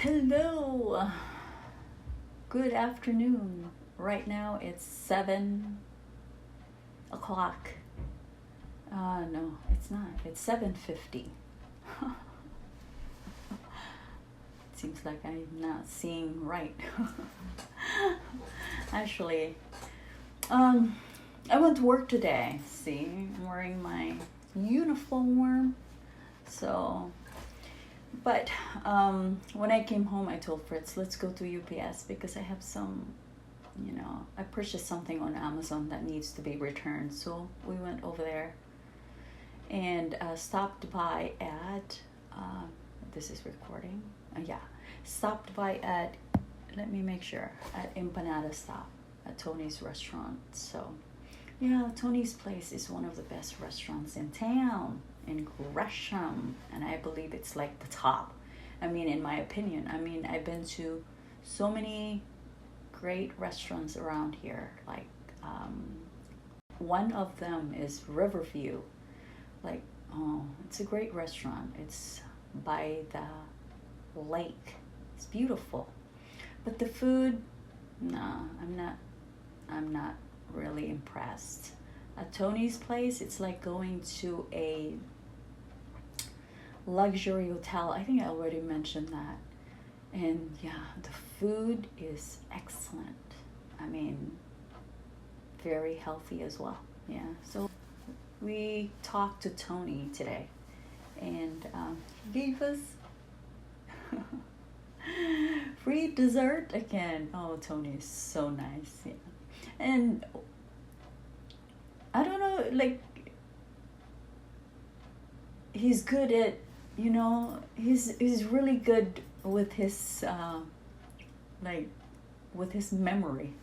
Hello. Good afternoon. Right now it's 7 o'clock. No, it's not. It's 7:50. Seems like I'm not seeing right. Actually, I went to work today. See, I'm wearing my uniform. So, but when I came home, I told Fritz, let's go to UPS because I have I purchased something on Amazon that needs to be returned. So we went over there and stopped by at, this is recording. Yeah, stopped by at, let me make sure, at Empanada Stop at Tony's restaurant. So, yeah, Tony's place is one of the best restaurants in town, in Gresham, and I believe it's like the top. I mean, in my opinion, I've been to so many great restaurants around here. Like, one of them is Riverview. Like, oh, it's a great restaurant. It's by the lake. It's beautiful. But the food, nah, I'm not really impressed. At Tony's place, it's like going to a luxury hotel. I think I already mentioned that. And yeah, the food is excellent. I mean, very healthy as well. Yeah, so we talked to Tony today, and he gave us free dessert again. Oh, Tony is so nice. Yeah. And I don't know, like, he's good at, he's really good with his, with his memory.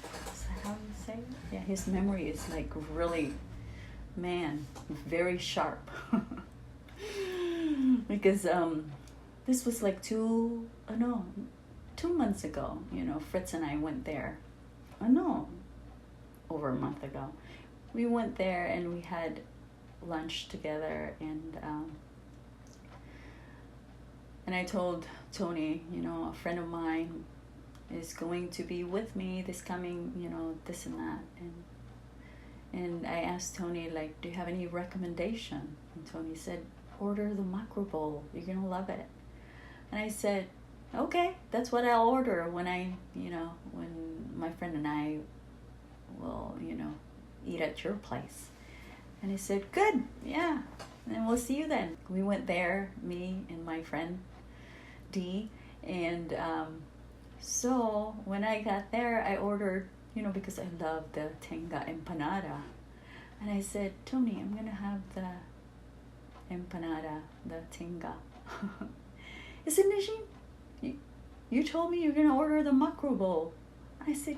Is that how you say it? Yeah, his memory is like really, man, very sharp. Because this was like 2 months ago, Fritz and I went there. Over a month ago. We went there and we had lunch together, and I told Tony, a friend of mine is going to be with me this coming, this and that, and I asked Tony, like, do you have any recommendation? And Tony said, order the macro bowl, you're gonna love it. And I said, okay, that's what I'll order when when my friend and I will, eat at your place. And he said, good, yeah, and we'll see you then. We went there, me and my friend Dee, and so when I got there, I ordered, because I love the tinga empanada. And I said, Tony, I'm gonna have the empanada, the tinga. He said, Najin, you told me you're gonna order the macro bowl. I said,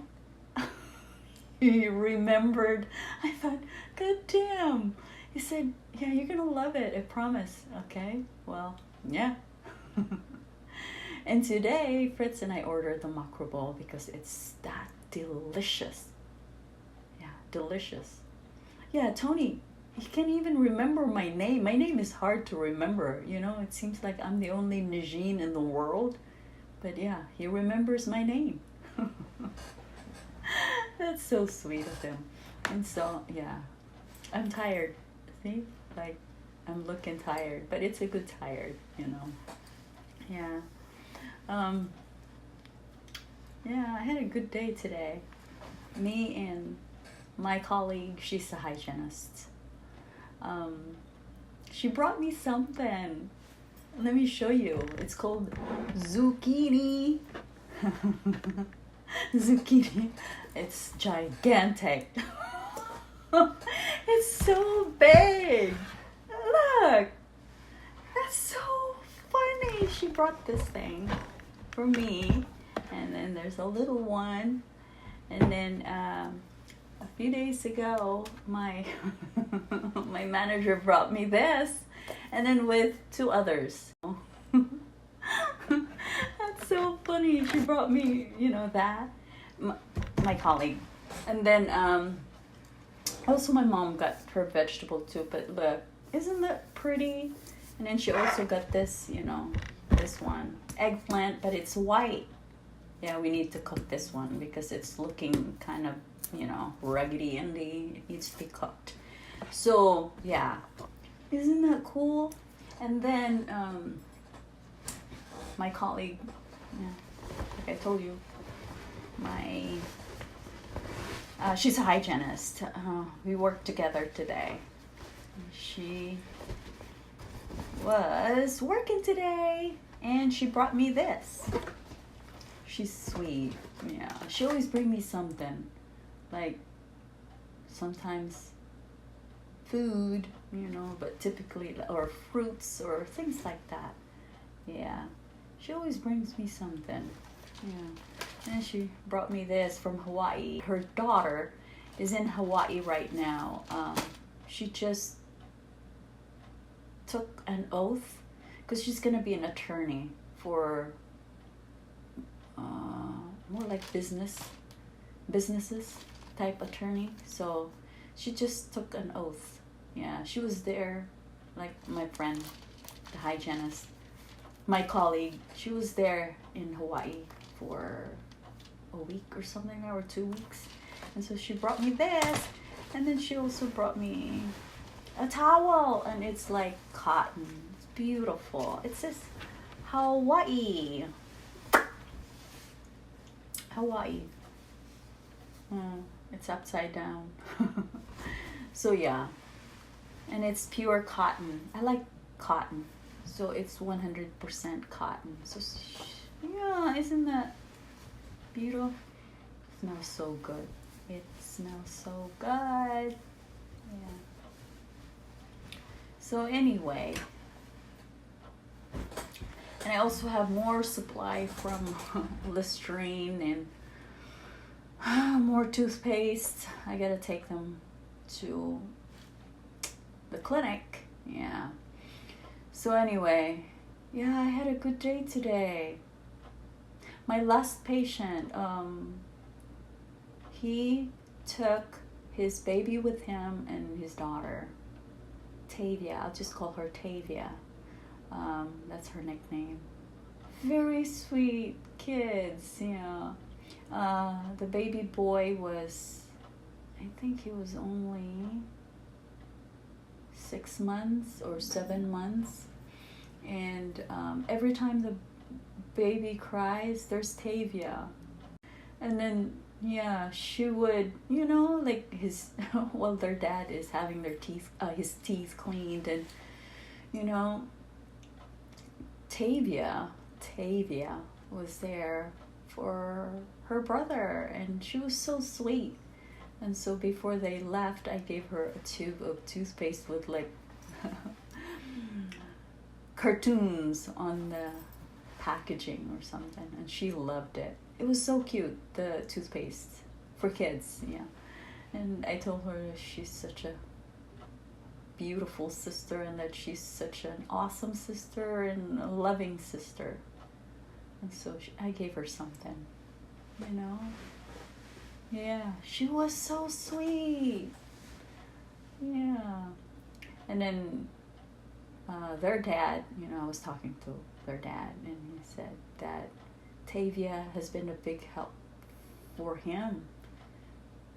he remembered. I thought, God damn. He said, yeah, you're gonna love it, I promise. Okay, well, yeah. And today, Fritz and I ordered the macro bowl because it's that delicious. Yeah, delicious. Yeah, Tony, he can't even remember my name. My name is hard to remember, It seems like I'm the only Najin in the world. But yeah, he remembers my name. That's so sweet of him. And so, yeah, I'm tired. See? Like, I'm looking tired. But it's a good tired, Yeah. Yeah, I had a good day today. Me and my colleague, she's a hygienist. She brought me something. Let me show you. It's called zucchini. Zucchini. It's gigantic. It's so big. Look. That's so funny. She brought this thing for me. And then there's a little one. And then a few days ago, my my manager brought me this. And then with 2 others. That's so funny. She brought me, that. My colleague. And then also my mom got her vegetable too. But look, isn't that pretty? And then she also got this, this one. Eggplant, but it's white. Yeah, we need to cook this one because it's looking kind of, ruggedy and it needs to be cooked. So, yeah. Isn't that cool? And then my colleague, like I told you, she's a hygienist. We worked together today. She was working today and she brought me this. She's sweet. Yeah, she always brings me something, like sometimes food, but typically, or fruits or things like that. Yeah, she always brings me something. Yeah, and she brought me this from Hawaii. Her daughter is in Hawaii right now. She just took an oath because she's gonna be an attorney for more like businesses type attorney. So she just took an oath. Yeah, she was there, like my friend, the hygienist, my colleague. She was there in Hawaii for a week or something, or 2 weeks, and so she brought me this, and then she also brought me a towel, and it's like cotton. It's beautiful. It says Hawaii. Hawaii. It's upside down. So yeah, and it's pure cotton. I like cotton, so it's 100% cotton. So yeah, isn't that beautiful? It smells so good. It smells so good. Yeah. So anyway, and I also have more supply from Listerine and more toothpaste. I gotta take them to the clinic. Yeah. So anyway, yeah, I had a good day today. My last patient, he took his baby with him and his daughter, Tavia. I'll just call her Tavia. That's her nickname. Very sweet kids, yeah. The baby boy was, I think he was only 6 months or 7 months. And every time the baby cries, there's Tavia. And then, yeah, she would, like their dad is having his teeth cleaned, and, Tavia was there for her brother, and she was so sweet. And so before they left, I gave her a tube of toothpaste with like cartoons on the packaging or something, and she loved it. It was so cute, the toothpaste for kids, yeah. And I told her she's such a beautiful sister, and that she's such an awesome sister and a loving sister. And so I gave her something, Yeah, she was so sweet. Yeah. And then their dad, I was talking to their dad, and he said that Tavia has been a big help for him.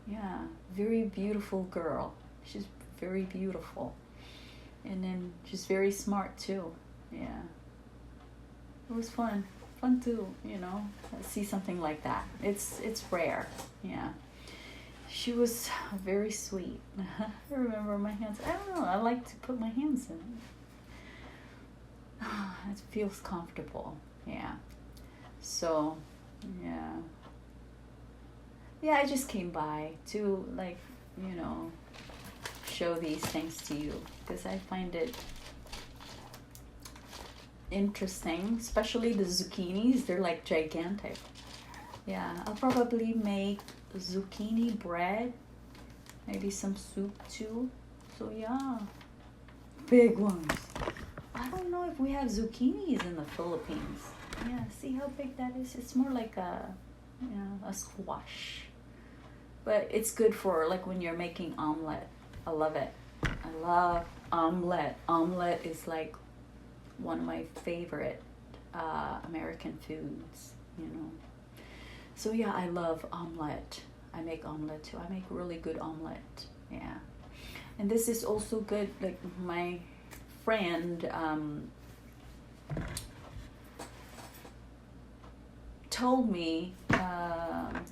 Yeah, very beautiful girl. She's very beautiful. And then she's very smart too. Yeah. It was fun. Fun to, see something like that. It's rare. Yeah. She was very sweet. I remember my hands. I don't know. I like to put my hands in. It feels comfortable. Yeah. So, yeah. Yeah, I just came by to, show these things to you because I find it interesting, especially the zucchinis. They're like gigantic. Yeah, I'll probably make zucchini bread, maybe some soup too. So yeah, big ones. I don't know if we have zucchinis in the Philippines. Yeah, see how big that is? It's more like a squash. But it's good for like when you're making omelet. I love it. I love omelet. Omelet is like one of my favorite American foods, you know. So yeah, I love omelet. I make omelet too. I make really good omelet. Yeah. And this is also good. Like my friend told me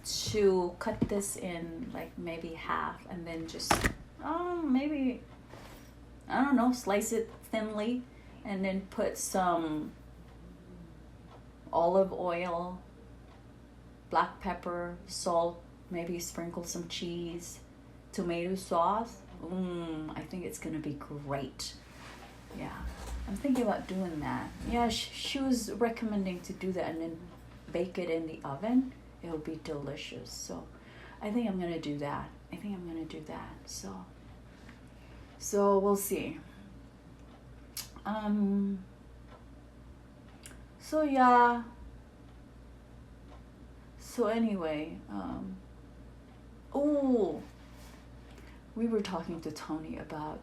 to cut this in like maybe half and then just maybe I don't know, slice it thinly and then put some olive oil, black pepper, salt, maybe sprinkle some cheese, tomato sauce. I think it's gonna be great. Yeah, I'm thinking about doing that. Yeah, she was recommending to do that and then bake it in the oven. It'll be delicious. So I think I'm gonna do that. So we'll see. So yeah. So anyway, we were talking to Tony about,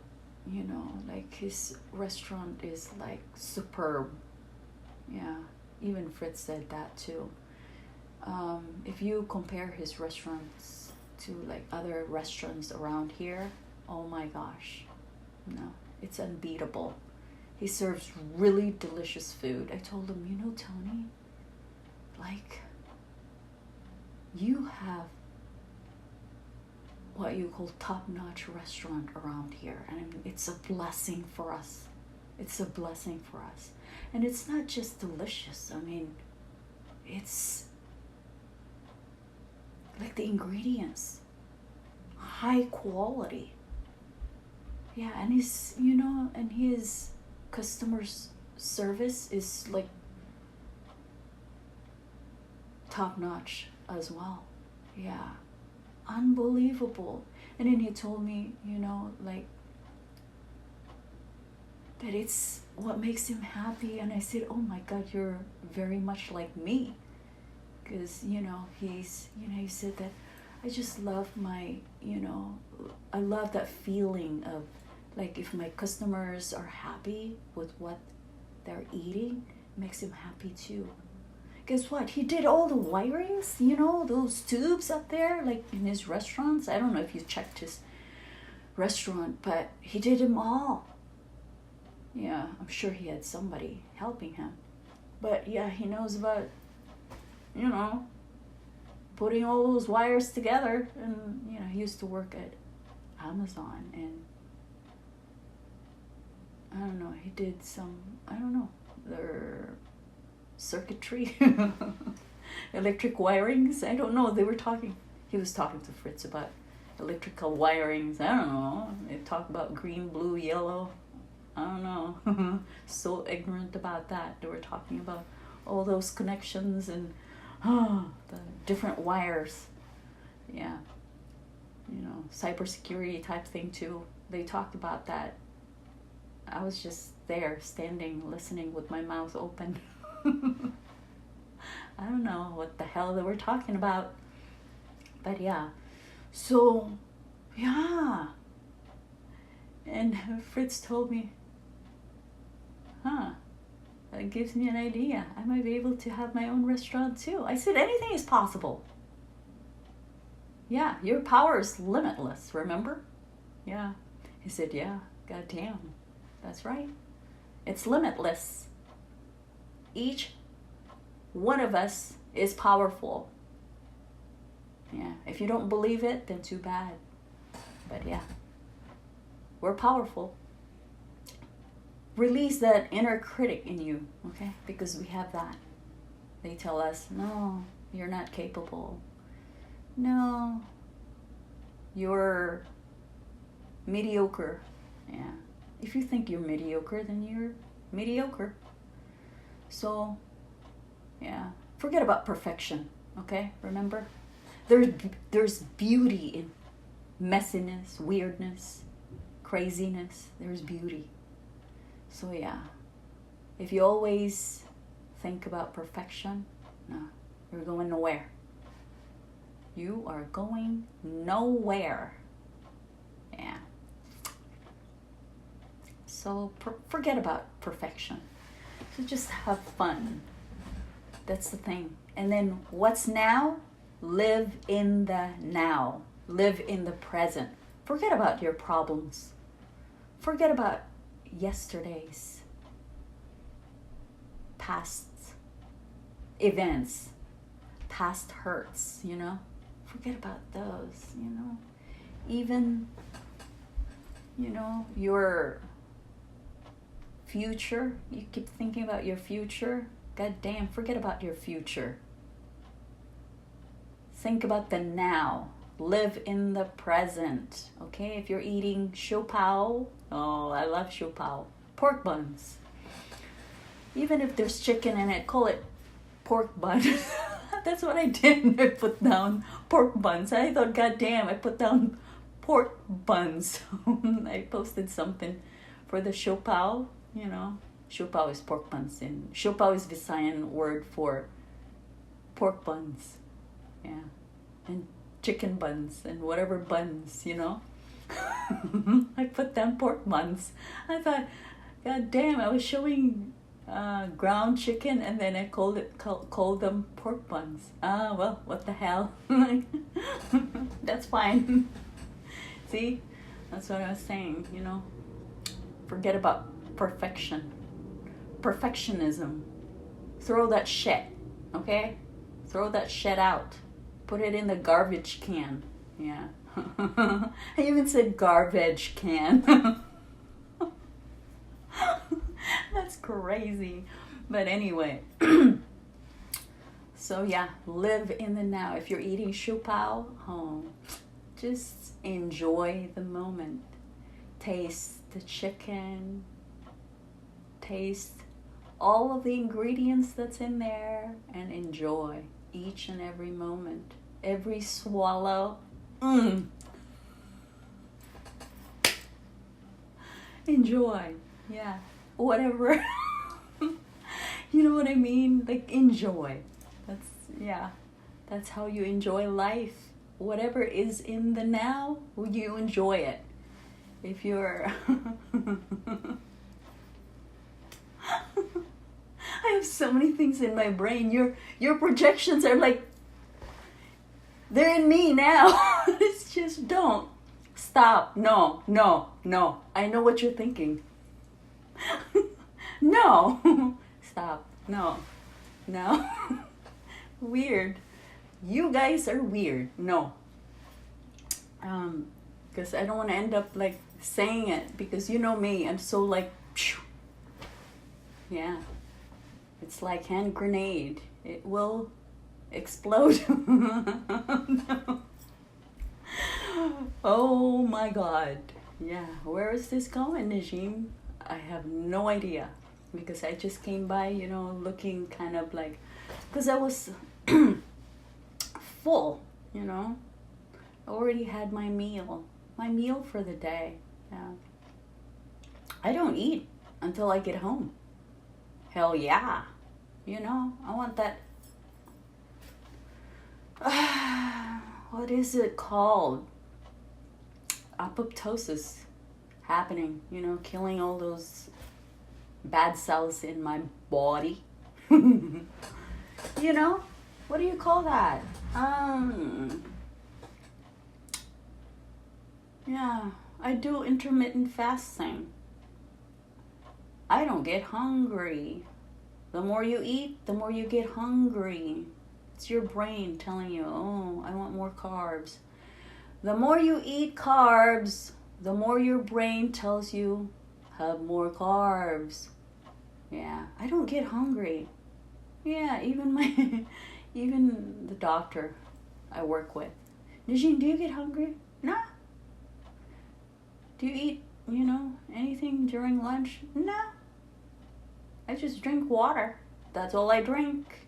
you know, like his restaurant is like superb. Yeah, even Fritz said that too. If you compare his restaurants to like other restaurants around here, oh my gosh, no, it's unbeatable. He serves really delicious food. I told him, you know, Tony, like, you have what you call top-notch restaurant around here, and it's a blessing for us. And it's not just delicious. I mean, it's like the ingredients, high quality. Yeah, and his customer's service is like top-notch as well. Yeah, unbelievable. And then he told me, you know, like, that it's what makes him happy. And I said, oh my God, you're very much like me. Because, you know, he said that I just love I love that feeling of, like, if my customers are happy with what they're eating, it makes him happy too. Guess what? He did all the wirings, you know, those tubes up there, like in his restaurants. I don't know if you checked his restaurant, but he did them all. Yeah, I'm sure he had somebody helping him. But yeah, he knows about, you know, putting all those wires together. And, you know, he used to work at Amazon, and I don't know, he did some, I don't know, their circuitry, electric wirings. I don't know. He was talking to Fritz about electrical wirings. I don't know. They talk about green, blue, yellow. I don't know. So ignorant about that. They were talking about all those connections and the different wires. Yeah. You know, cybersecurity type thing too. They talked about that. I was just there, standing, listening with my mouth open. I don't know what the hell they were talking about. But yeah. So, yeah. And Fritz told me, that gives me an idea. I might be able to have my own restaurant too. I said, anything is possible. Yeah, your power is limitless, remember? Yeah. He said, yeah, goddamn. That's right. It's limitless. Each one of us is powerful. Yeah, if you don't believe it, then too bad. But yeah, we're powerful. Release that inner critic in you, okay? Because we have that. They tell us, no, you're not capable. No, you're mediocre. Yeah. If you think you're mediocre, then you're mediocre. So, yeah, forget about perfection, okay? Remember? There's beauty in messiness, weirdness, craziness. There's beauty. So, yeah, if you always think about perfection, no, you're going nowhere. You are going nowhere. Yeah. So forget about perfection. So just have fun. That's the thing. And then what's now? Live in the now. Live in the present. Forget about your problems. Forget about yesterday's past events, past hurts, you know? Forget about those, you know? Even, you know, your future. You keep thinking about your future. God damn, forget about your future. Think about the now. Live in the present. Okay? If you're eating siu pao, oh, I love siu pao. Pork buns. Even if there's chicken in it, call it pork bun. That's what I did. I put down pork buns. I thought, God damn, I put down pork buns. I posted something for the siu pao, you know. Siu pao is pork buns. And siu pao is Visayan word for pork buns. Yeah. And chicken buns and whatever buns, you know. I put down pork buns. I thought, God damn, I was showing ground chicken and then I called them pork buns. Ah, well, what the hell? That's fine. See, that's what I was saying, you know. Forget about perfectionism. Throw that shit, okay? Throw that shit out. Put it in the garbage can. Yeah. I even said garbage can. That's crazy. But anyway. So yeah, live in the now. If you're eating siu pao, just enjoy the moment. Taste the chicken. Taste all of the ingredients that's in there and enjoy each and every moment. Every swallow. Enjoy. Yeah. Whatever. You know what I mean? Like, enjoy. That's how you enjoy life. Whatever is in the now, you enjoy it. If you're I have so many things in my brain. Your projections are like, they're in me now. It's just, don't. Stop. No. I know what you're thinking. No. Stop. No. Weird. You guys are weird. No. Because I don't want to end up like saying it, because you know me, I'm so like, phew. Yeah. It's like hand grenade. It will explode. No. Oh my God. Yeah. Where is this going, Najim? I have no idea, because I just came by, you know, looking kind of like, because I was full, you know. I already had my meal for the day. Yeah. I don't eat until I get home. Hell yeah. You know, I want that. What is it called? Apoptosis happening, you know, killing all those bad cells in my body. You know, what do you call that? Yeah, I do intermittent fasting. I don't get hungry. The more you eat, the more you get hungry. It's your brain telling you, oh, I want more carbs. The more you eat carbs, the more your brain tells you, have more carbs. Yeah, I don't get hungry. Yeah, even the doctor I work with. Najeen, do you get hungry? No. Do you eat, you know, anything during lunch? No. I just drink water. That's all I drink.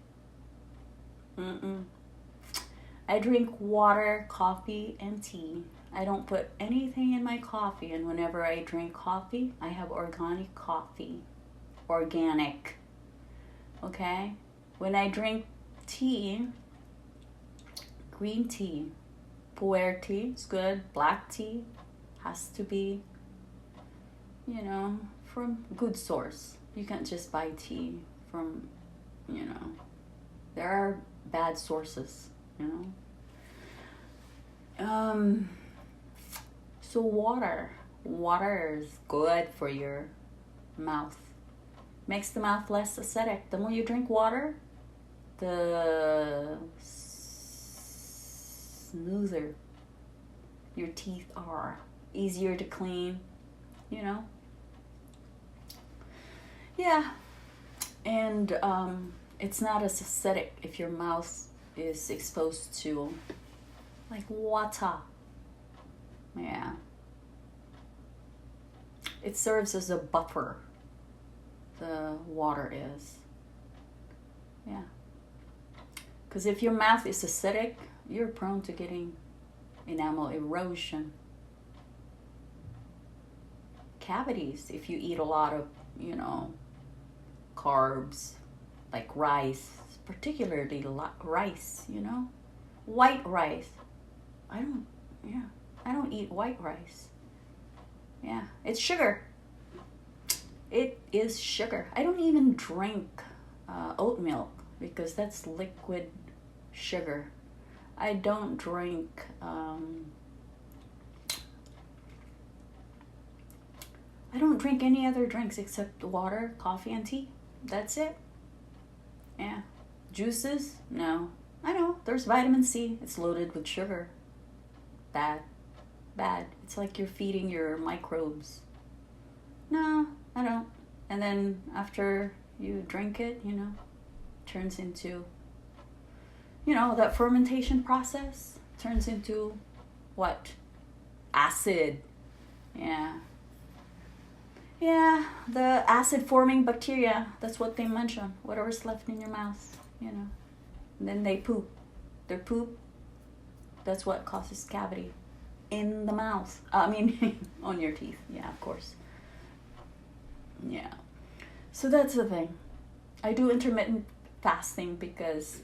I drink water, coffee, and tea. I don't put anything in my coffee, and whenever I drink coffee, I have organic coffee. Organic. Okay? When I drink tea, green tea, pu'er tea is good. Black tea has to be, you know, from good source. You can't just buy tea from, there are bad sources, So water is good for your mouth. Makes the mouth less acidic. The more you drink water, the smoother your teeth are, easier to clean, Yeah, and it's not as acidic if your mouth is exposed to like water. Yeah. It serves as a buffer. The water is. Yeah. Because if your mouth is acidic, you're prone to getting enamel erosion. Cavities, if you eat a lot of, carbs, like rice, particularly rice, white rice. I don't eat white rice. Yeah, it's sugar. It is sugar. I don't even drink oat milk because that's liquid sugar. I don't drink any other drinks except water, coffee, and tea. That's it. Yeah. Juices? No. I know. There's vitamin C. It's loaded with sugar. Bad. It's like you're feeding your microbes. No, I don't. And then after you drink it, turns into, that fermentation process turns into what? Acid. Yeah. Yeah, the acid-forming bacteria, that's what they mention. Whatever's left in your mouth, And then they poop. Their poop, that's what causes cavity in the mouth. On your teeth. Yeah, of course. Yeah. So that's the thing. I do intermittent fasting because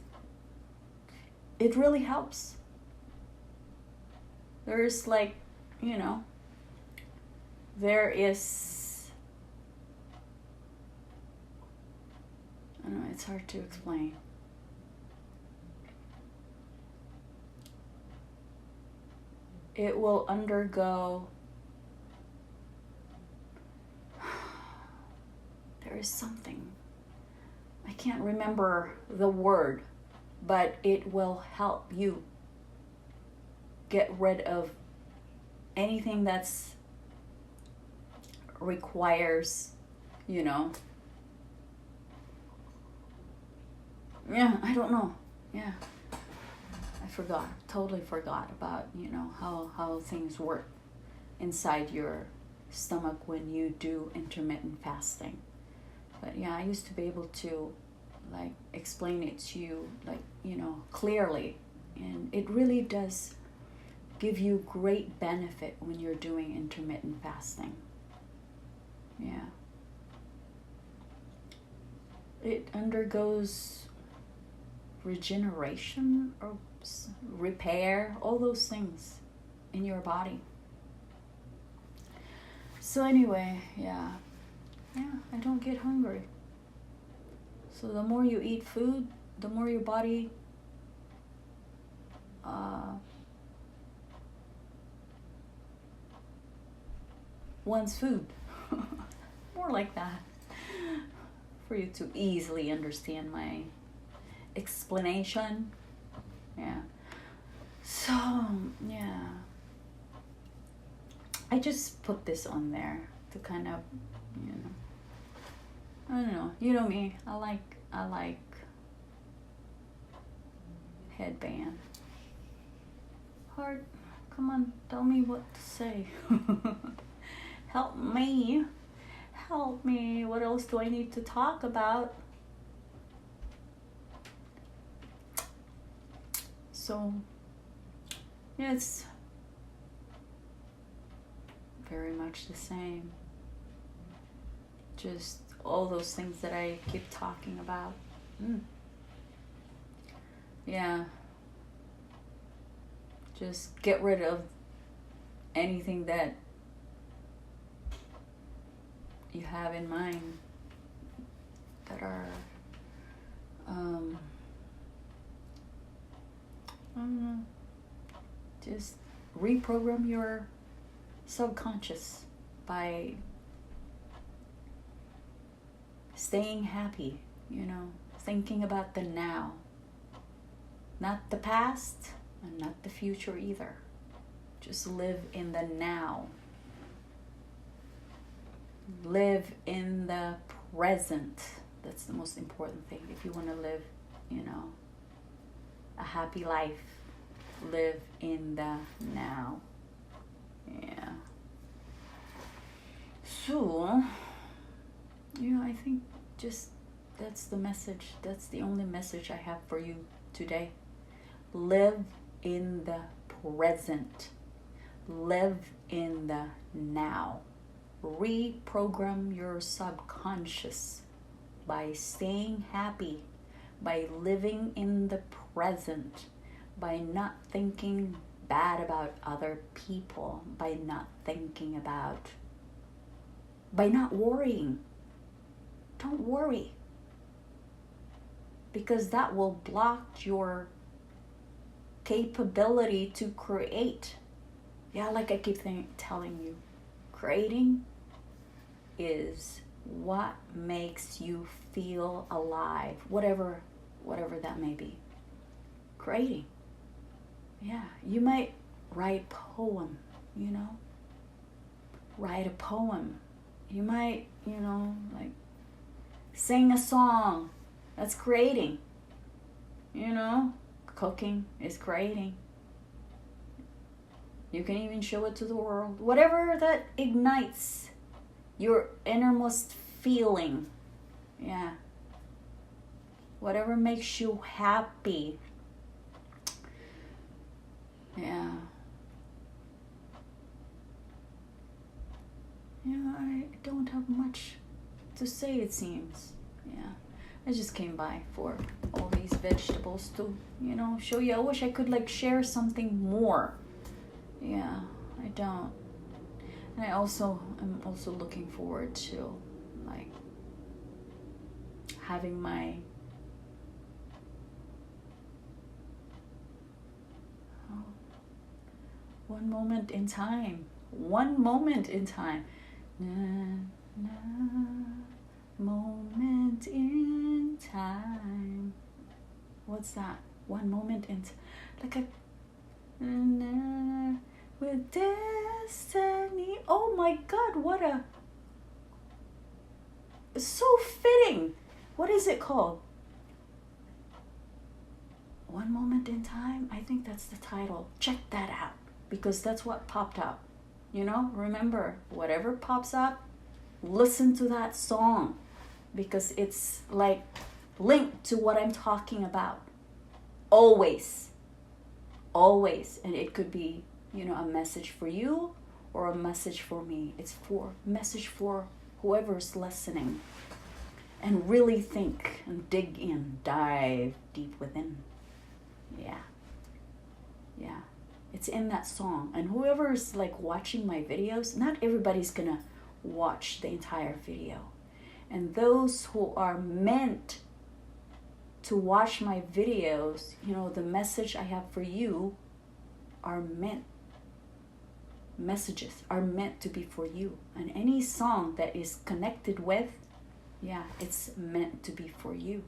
it really helps. There's there is, I don't know, it's hard to explain. It will undergo, there is something, I can't remember the word, but it will help you get rid of anything that's requires, yeah, I don't know. Yeah, totally forgot about, how things work inside your stomach when you do intermittent fasting. But yeah, I used to be able to explain it to you clearly, and it really does give you great benefit when you're doing intermittent fasting. Yeah. It undergoes regeneration or repair, all those things in your body. So anyway, yeah, I don't get hungry. So the more you eat food, the more your body wants food. More like that, for you to easily understand my explanation. Yeah. So, yeah. I just put this on there to kind of, I don't know. You know me. I like headband. Heart, come on, tell me what to say. Help me. What else do I need to talk about? So, yeah, it's very much the same. Just all those things that I keep talking about. Yeah. Just get rid of anything that you have in mind that are just reprogram your subconscious by staying happy, thinking about the now, not the past and not the future either. Just live in the now. Live in the present. That's the most important thing. If you want to live, a happy life, live in the now. Yeah. So, I think just that's the message. That's the only message I have for you today. Live in the present. Live in the now. Reprogram your subconscious by staying happy, by living in the present, by not thinking bad about other people, by not worrying. Don't worry, because that will block your capability to create. Yeah, like I keep telling you, creating is what makes you feel alive, whatever that may be. Creating. Yeah, you might write a poem, write a poem. You might, like sing a song. That's creating. Cooking is creating. You can even show it to the world. Whatever that ignites your innermost feeling. Yeah. Whatever makes you happy. Yeah. I don't have much to say, it seems. Yeah. I just came by for all these vegetables to, show you. I wish I could share something more. Yeah, I don't. And I'm also looking forward to having my one moment in time. One moment in time. Na, na, moment in time. What's that? One moment in with destiny. Oh my God, what a... so fitting. What is it called? One Moment in Time? I think that's the title. Check that out, because that's what popped up. Remember, whatever pops up, listen to that song, because it's linked to what I'm talking about. Always. And it could be, a message for you or a message for me. It's message for whoever's listening. And really think and dig in, dive deep within. Yeah. It's in that song. And whoever's watching my videos, not everybody's gonna watch the entire video. And those who are meant to watch my videos, the message I have for you messages are meant to be for you. And any song that is connected with, it's meant to be for you.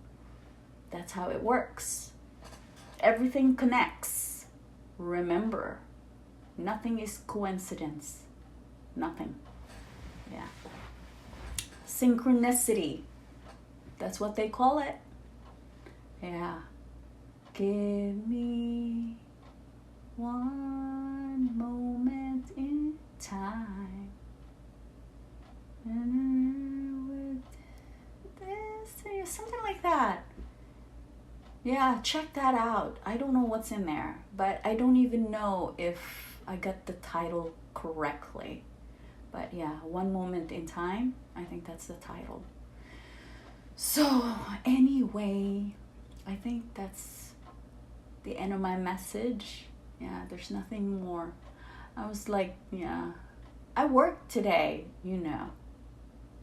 That's how it works. Everything connects. Remember, nothing is coincidence. Nothing. Yeah. Synchronicity. That's what they call it. Yeah. Give me one moment in time. And with this, something like that. Yeah, check that out. I don't know what's in there, but I don't even know if I got the title correctly. But yeah, One Moment in Time, I think that's the title. So anyway, I think that's the end of my message. Yeah, there's nothing more. I was I worked today,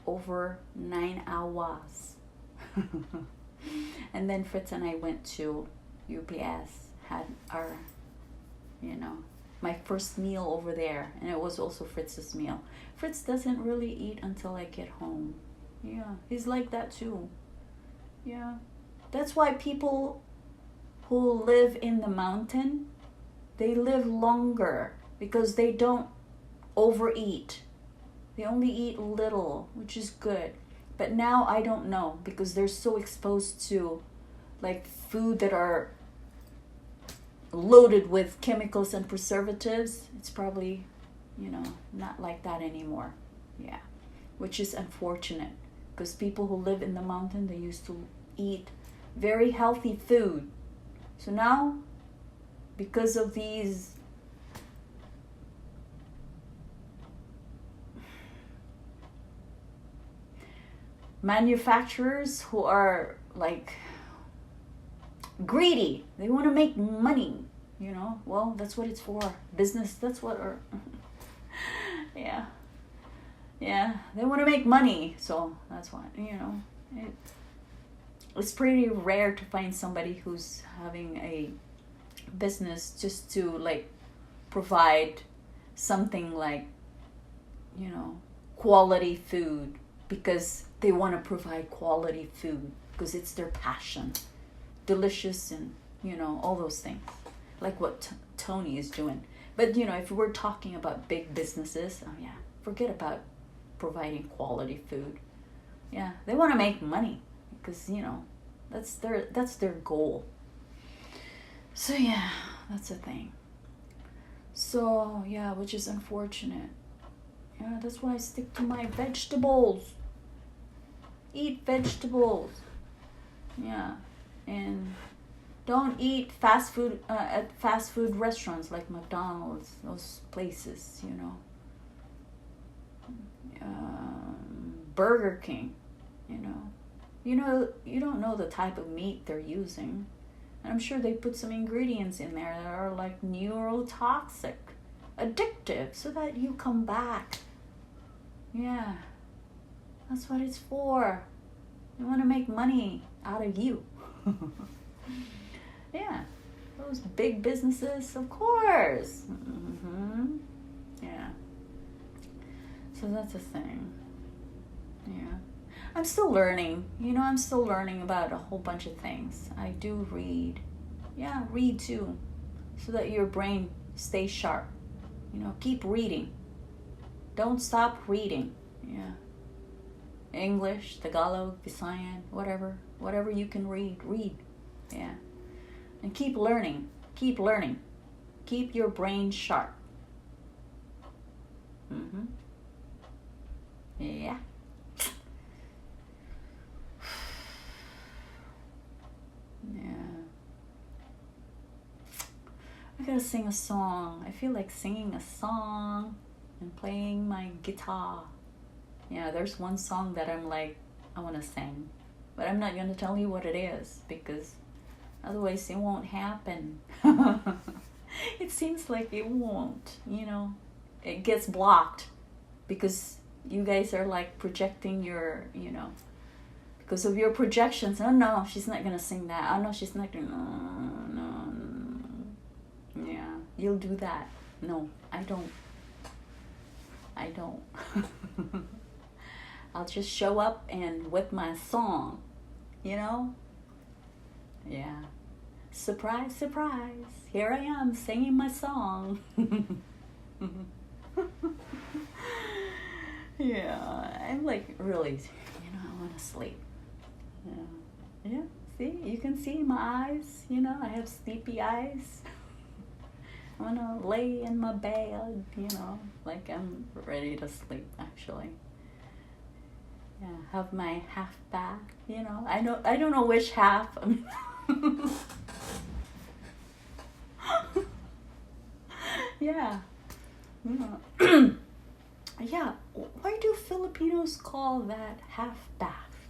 over 9 hours. And then Fritz and I went to UPS, had our, my first meal over there. And it was also Fritz's meal. Fritz doesn't really eat until I get home. Yeah, he's like that too. Yeah. That's why people who live in the mountain, they live longer because they don't overeat. They only eat little, which is good. But now I don't know because they're so exposed to like food that are loaded with chemicals and preservatives. It's probably, not like that anymore. Yeah, which is unfortunate because people who live in the mountain, they used to eat very healthy food. So now, because of these manufacturers who are like greedy, they want to make money, well, that's what it's for. Business, that's what our yeah, they want to make money, so that's why, it's pretty rare to find somebody who's having a business just to like provide something like, quality food, because they want to provide quality food because it's their passion, delicious, and all those things, like what Tony is doing. But if we're talking about big businesses, forget about providing quality food. Yeah, they want to make money because that's their goal. So yeah, that's a thing. So yeah, which is unfortunate. Yeah, that's why I stick to my vegetables. Eat vegetables. Yeah, and don't eat fast food at fast food restaurants like McDonald's, those places. Burger King. You don't know the type of meat they're using. And I'm sure they put some ingredients in there that are like neurotoxic, addictive, so that you come back. Yeah, that's what it's for. They want to make money out of you. Yeah, those big businesses, of course. Mm-hmm. Yeah. So that's a thing. Yeah. I'm still learning. I'm still learning about a whole bunch of things. I do read. Yeah, read too. So that your brain stays sharp. Keep reading. Don't stop reading. Yeah. English, Tagalog, Visayan, whatever. Whatever you can read. Yeah. And keep learning. Keep learning. Keep your brain sharp. Mm-hmm. Yeah. Yeah. I gotta sing a song. I feel like singing a song and playing my guitar. Yeah, there's one song that I'm like, I want to sing. But I'm not going to tell you what it is because otherwise it won't happen. It seems like it won't, It gets blocked because you guys are like projecting your, because of your projections. Oh no, she's not gonna sing that. Oh no, she's not gonna. No. Yeah, you'll do that. No, I don't. I'll just show up and with my song, Yeah. Surprise, surprise. Here I am singing my song. Yeah, I'm like really, I want to sleep. Yeah, see, you can see my eyes, I have sleepy eyes. I want to lay in my bed, like I'm ready to sleep actually. Yeah, have my half bath, I don't know which half. Yeah. Yeah, why do Filipinos call that half bath?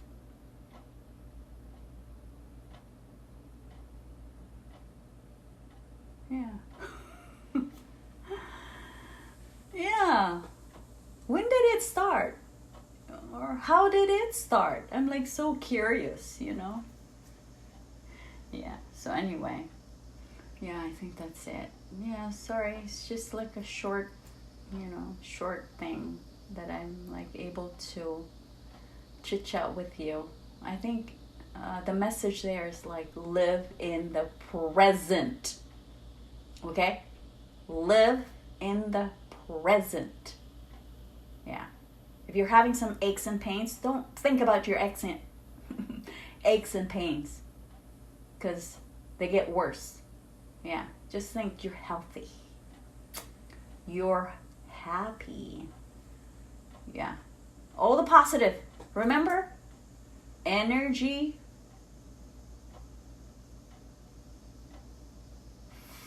Yeah. Yeah. When did it start? Or how did it start? I'm like so curious, Yeah, so anyway, yeah, I think that's it. Yeah, sorry, it's just like a short, short thing that I'm like able to chit chat with you. I think the message there is like live in the present. Okay? Live in the present. Yeah. If you're having some aches and pains, don't think about your aches and pains, because they get worse. Yeah. Just think you're healthy. You're happy. Yeah. All the positive. Remember? Energy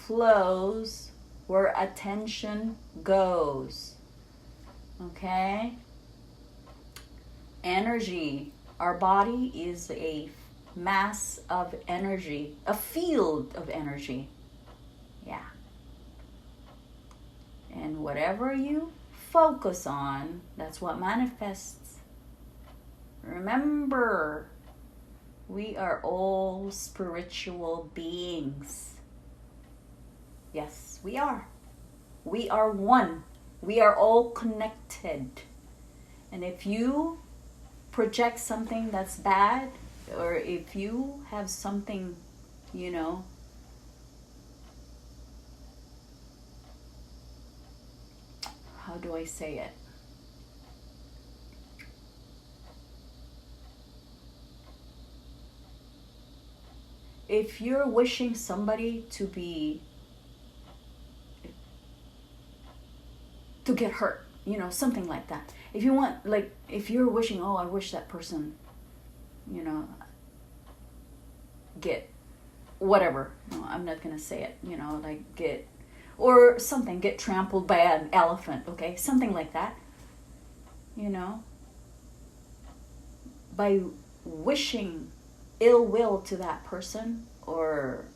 flows where attention goes. Okay? Energy. Our body is a mass of energy, a field of energy. Yeah. And whatever you focus on, that's what manifests. Remember, we are all spiritual beings. Yes, we are. We are one. We are all connected. And if you project something that's bad, or if you have something, how do I say it? If you're wishing somebody to get hurt, something like that. If you want, like, if you're wishing, I wish that person, get whatever. No, I'm not gonna say it. Like get, or something, get trampled by an elephant. Okay, something like that. By wishing ill will to that person, or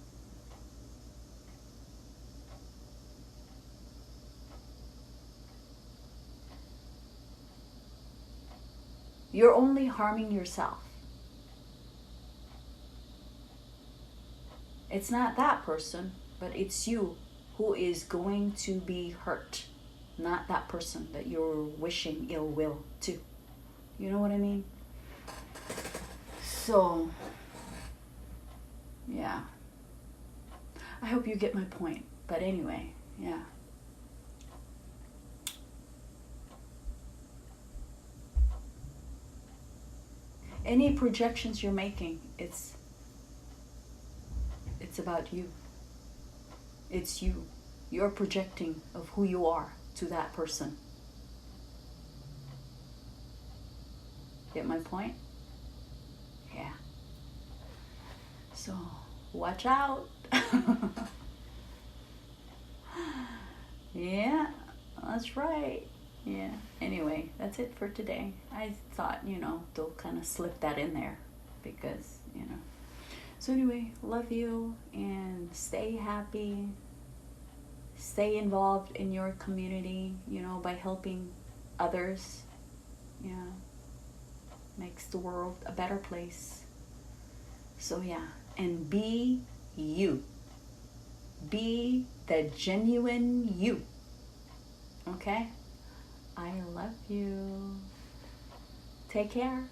you're only harming yourself. It's not that person, but it's you who is going to be hurt, not that person that you're wishing ill will to. You know what I mean? So, yeah. I hope you get my point. But anyway, yeah. Any projections you're making, it's about you. It's you. You're projecting of who you are to that person. Get my point? Yeah. So, watch out. Yeah, that's right. Yeah. Anyway, that's it for today. I thought, to kind of slip that in there because, So anyway, love you and stay happy. Stay involved in your community, by helping others. Yeah. Makes the world a better place. So yeah, and be you. Be the genuine you. Okay? I love you. Take care.